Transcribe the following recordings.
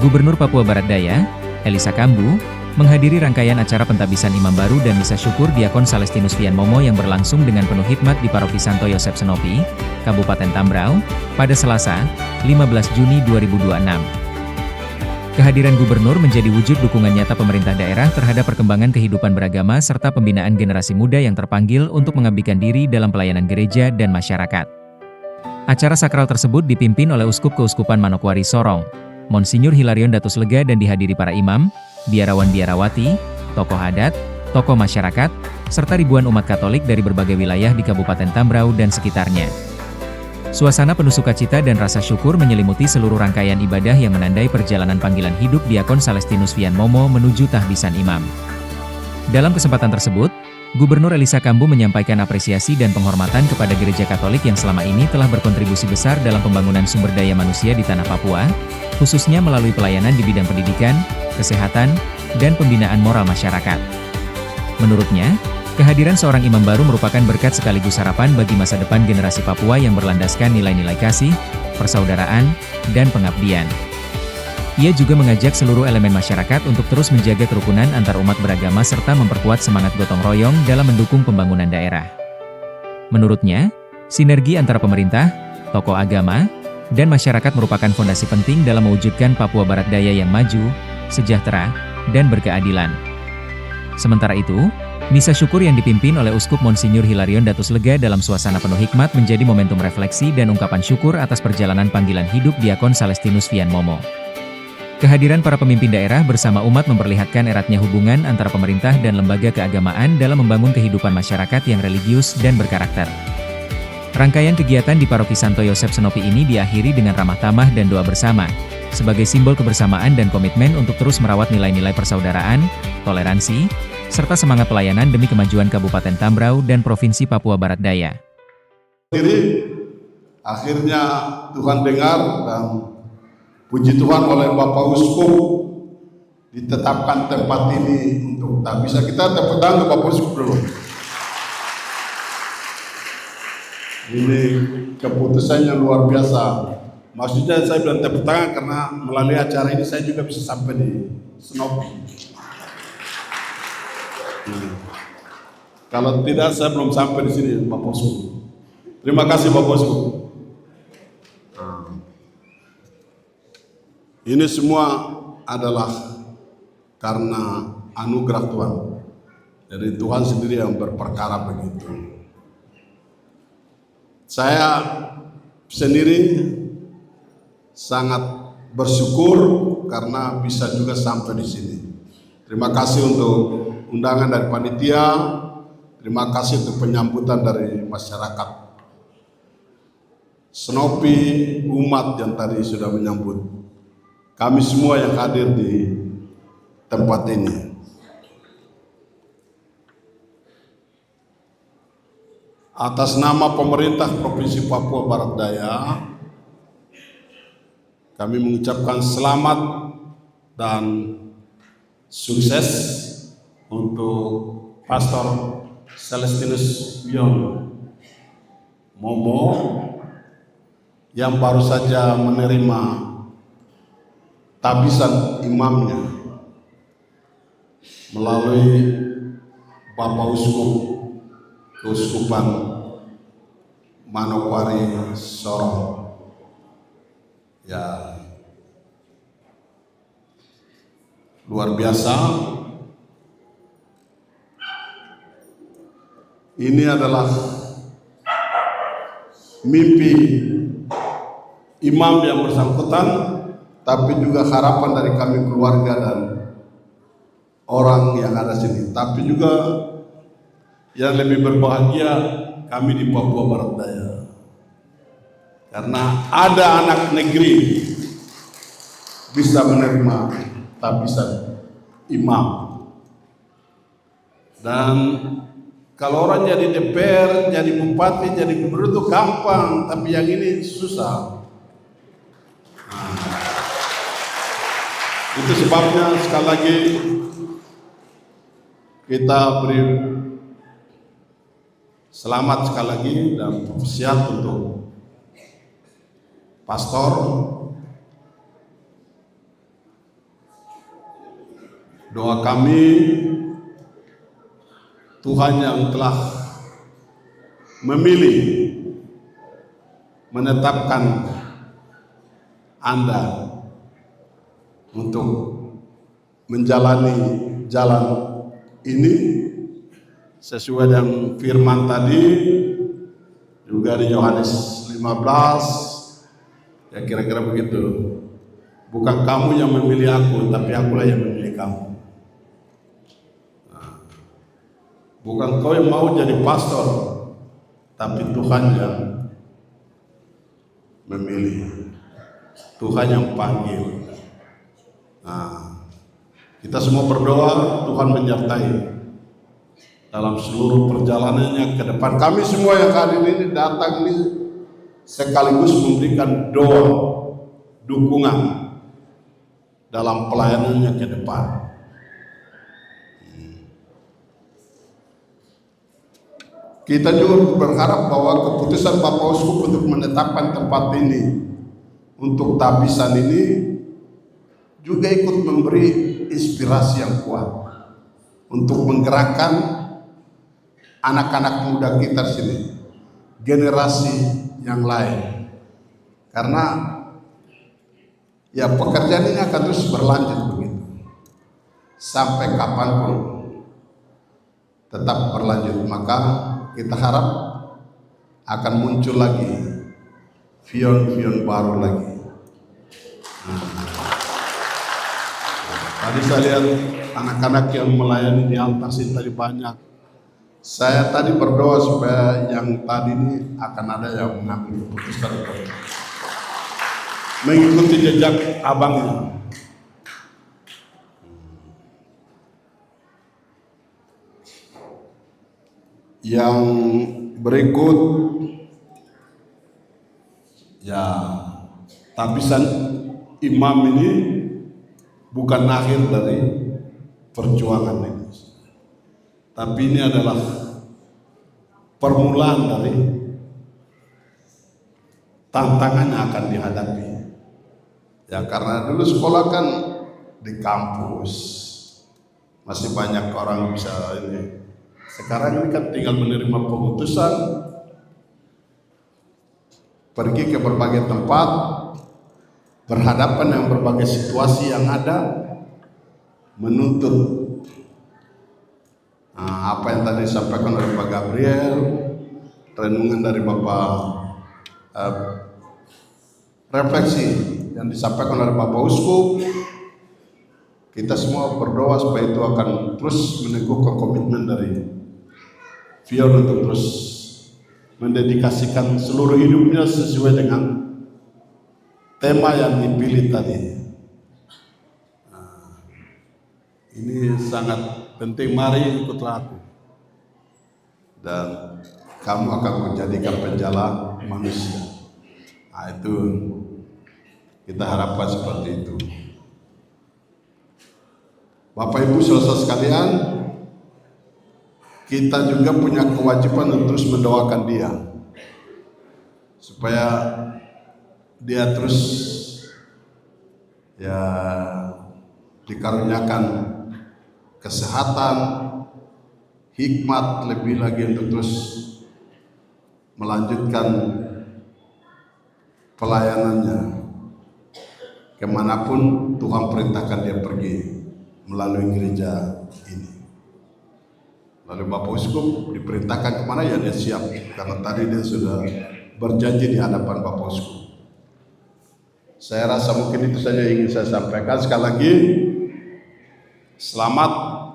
Gubernur Papua Barat Daya, Elisa Kambu, menghadiri rangkaian acara pentabisan imam baru dan misa syukur Diakon Salestinus Vian Momo yang berlangsung dengan penuh hikmat di Paroki Santo Yosep Senopi, Kabupaten Tambrau, pada Selasa, 15 Juni 2026. Kehadiran gubernur menjadi wujud dukungan nyata pemerintah daerah terhadap perkembangan kehidupan beragama serta pembinaan generasi muda yang terpanggil untuk mengabdikan diri dalam pelayanan gereja dan masyarakat. Acara sakral tersebut dipimpin oleh Uskup Keuskupan Manokwari Sorong, Monsinyur Hilarion Datus Lega, dan dihadiri para imam, biarawan-biarawati, tokoh adat, tokoh masyarakat, serta ribuan umat Katolik dari berbagai wilayah di Kabupaten Tambrau dan sekitarnya. Suasana penuh sukacita dan rasa syukur menyelimuti seluruh rangkaian ibadah yang menandai perjalanan panggilan hidup Diakon Salestinus Vian Momo menuju tahbisan imam. Dalam kesempatan tersebut, Gubernur Elisa Kambu menyampaikan apresiasi dan penghormatan kepada Gereja Katolik yang selama ini telah berkontribusi besar dalam pembangunan sumber daya manusia di tanah Papua, khususnya melalui pelayanan di bidang pendidikan, kesehatan, dan pembinaan moral masyarakat. Menurutnya, kehadiran seorang imam baru merupakan berkat sekaligus harapan bagi masa depan generasi Papua yang berlandaskan nilai-nilai kasih, persaudaraan, dan pengabdian. Ia juga mengajak seluruh elemen masyarakat untuk terus menjaga kerukunan antar umat beragama serta memperkuat semangat gotong royong dalam mendukung pembangunan daerah. Menurutnya, sinergi antara pemerintah, tokoh agama, dan masyarakat merupakan fondasi penting dalam mewujudkan Papua Barat Daya yang maju, sejahtera, dan berkeadilan. Sementara itu, misa syukur yang dipimpin oleh Uskup Monsinyur Hilarion Datus Lega dalam suasana penuh hikmat menjadi momentum refleksi dan ungkapan syukur atas perjalanan panggilan hidup Diakon Salestinus Vian Momo. Kehadiran para pemimpin daerah bersama umat memperlihatkan eratnya hubungan antara pemerintah dan lembaga keagamaan dalam membangun kehidupan masyarakat yang religius dan berkarakter. Rangkaian kegiatan di Paroki Santo Yosep Senopi ini diakhiri dengan ramah tamah dan doa bersama, sebagai simbol kebersamaan dan komitmen untuk terus merawat nilai-nilai persaudaraan, toleransi, serta semangat pelayanan demi kemajuan Kabupaten Tambrau dan Provinsi Papua Barat Daya. Jadi, akhirnya Tuhan dengar dan puji Tuhan oleh Bapak Uskup ditetapkan tempat ini untuk tak bisa kita tepuk tangan ke Bapak Uskup dulu. Ini keputusannya luar biasa. Maksudnya saya bilang tepuk tangan karena melalui acara ini saya juga bisa sampai di Senopi. Kalau tidak saya belum sampai di sini, Bapak Uskup. Terima kasih Bapak Uskup. Ini semua adalah karena anugerah Tuhan. Dari Tuhan sendiri yang berperkara begitu. Saya sendiri sangat bersyukur karena bisa juga sampai di sini. Terima kasih untuk undangan dari panitia. Terima kasih untuk penyambutan dari masyarakat Senopi, umat yang tadi sudah menyambut kami semua yang hadir di tempat ini. Atas nama pemerintah Provinsi Papua Barat Daya, kami mengucapkan selamat dan sukses untuk Pastor Salestinus Vian Momo yang baru saja menerima tabisan imamnya melalui Bapak Uskup Keuskupan Manokwari Sorong. Ya, luar biasa. Ini adalah mimpi imam yang bersangkutan, tapi juga harapan dari kami keluarga dan orang yang ada sini. Tapi juga yang lebih berbahagia kami di Papua Barat Daya, karena ada anak negeri bisa menerima tabisan imam. Dan kalau orang jadi DPR, jadi bupati, jadi gubernur itu gampang, tapi yang ini susah. Itu sebabnya sekali lagi kita beri selamat sekali lagi dan siap untuk Pastor doa kami, Tuhan yang telah memilih, menetapkan Anda untuk menjalani jalan ini sesuai dengan firman tadi juga di Yohanes 15, ya kira-kira begitu. Bukan kamu yang memilih aku, tapi akulah yang memilih kamu. Bukan kau yang mau jadi pastor, tapi Tuhan yang memilih, Tuhan yang panggil. Kita semua berdoa Tuhan menyertai dalam seluruh perjalanannya ke depan. Kami semua yang hadir ini datang ini sekaligus memberikan doa dukungan dalam pelayanannya ke depan. Kita juga berharap bahwa keputusan Bapak Uskup untuk menetapkan tempat ini untuk tabisan ini juga ikut memberi inspirasi yang kuat untuk menggerakkan anak-anak muda kita sini, generasi yang lain. Karena ya pekerjaan ini akan terus berlanjut begitu sampai kapanpun tetap berlanjut. Maka kita harap akan muncul lagi vion-vion baru lagi. Tadi saya lihat anak-anak yang melayani di altar sini tadi banyak. Saya tadi berdoa supaya yang tadi ini akan ada yang mengambil keputusan untuk mengikuti jejak abangnya. Yang berikut ya, tabisan imam ini bukan akhir dari perjuangan ini, tapi ini adalah permulaan dari tantangan yang akan dihadapi. Ya karena dulu sekolah kan di kampus, masih banyak orang bisa ini. Sekarang ini kan tinggal menerima pengutusan, pergi ke berbagai tempat, berhadapan dengan berbagai situasi yang ada, menuntut apa yang tadi disampaikan oleh Pak Gabriel, renungan dari Bapak, refleksi yang disampaikan oleh Bapak Uskup. Kita semua berdoa supaya itu akan terus meneguhkan komitmen dari Vion untuk terus mendedikasikan seluruh hidupnya sesuai dengan tema yang dipilih tadi. Ini sangat penting, mari ikutlah aku dan kamu akan menjadikan penjala manusia. Itu kita harapkan seperti itu. Bapak Ibu saudara sekalian, kita juga punya kewajiban untuk terus mendoakan dia supaya dia terus ya dikaruniakan kesehatan, hikmat lebih lagi untuk terus melanjutkan pelayanannya kemanapun Tuhan perintahkan dia pergi melalui gereja ini. Lalu Bapak Uskup diperintahkan kemana ya dia siap, karena tadi dia sudah berjanji di hadapan Bapak Uskup. Saya rasa mungkin itu saja yang ingin saya sampaikan. Sekali lagi selamat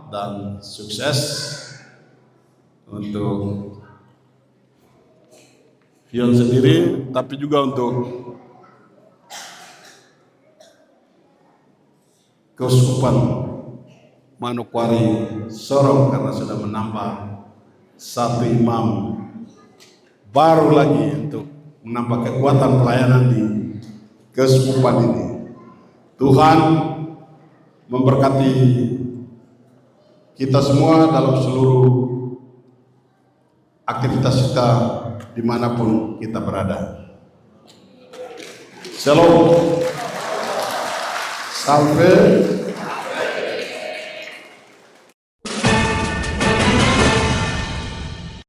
dan sukses untuk Vion sendiri, tapi juga untuk Keuskupan Manokwari Sorong, karena sudah menambah satu imam baru lagi untuk menambah kekuatan pelayanan di keuskupan ini. Tuhan memberkati kita semua dalam seluruh aktivitas kita dimanapun kita berada. Shalom. Salve.